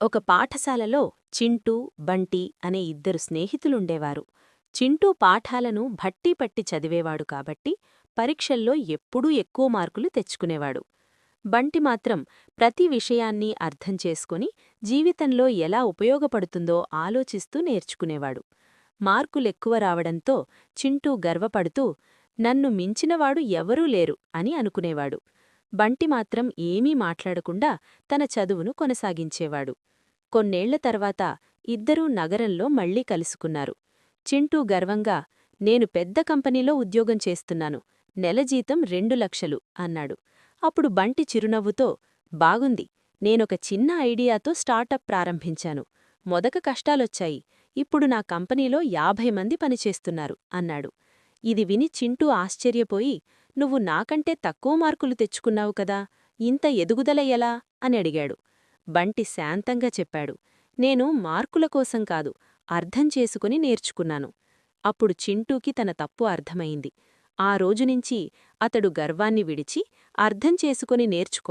ఒక పాఠశాలలో చింటూ, బంటి అనే ఇద్దరు స్నేహితులుండేవారు. చింటూ పాఠాలను భట్టీపట్టి చదివేవాడు కాబట్టి పరీక్షల్లో ఎప్పుడూ ఎక్కువ మార్కులు తెచ్చుకునేవాడు. బంటి మాత్రం ప్రతి విషయాన్నీ అర్థం చేసుకుని జీవితంలో ఎలా ఉపయోగపడుతుందో ఆలోచిస్తూ నేర్చుకునేవాడు. మార్కులెక్కువ రావడంతో చింటూ గర్వపడుతూ నన్ను మించినవాడు ఎవరూ లేరు అని అనుకునేవాడు. బంటి మాత్రం ఏమీ మాట్లాడకుండా తన చదువును కొనసాగించేవాడు. కొన్నేళ్ల తర్వాత ఇద్దరూ నగరంలో మళ్లీ కలుసుకున్నారు. చింటూ గర్వంగా నేను పెద్ద కంపెనీలో ఉద్యోగం చేస్తున్నాను, నెల జీతం 2 లక్షలు అన్నాడు. అప్పుడు బంటి చిరునవ్వుతో బాగుంది, నేనొక చిన్న ఐడియాతో స్టార్టప్ ప్రారంభించాను. మొదక కష్టాలొచ్చాయి, ఇప్పుడు నా కంపెనీలో 50 మంది పనిచేస్తున్నారు అన్నాడు. ఇది విని చింటూ ఆశ్చర్యపోయి నువ్వు నాకంటే తక్కువ మార్కులు తెచ్చుకున్నావు కదా, ఇంత ఎదుగుదల ఎలా అని అడిగాడు. బంటి శాంతంగా చెప్పాడు, నేను మార్కుల కోసం కాదు, అర్థం చేసుకుని నేర్చుకున్నాను. అప్పుడు చింటూకి తన తప్పు అర్థమైంది. ఆ రోజునుంచి అతడు గర్వాన్ని విడిచి అర్థం చేసుకుని నేర్చుకో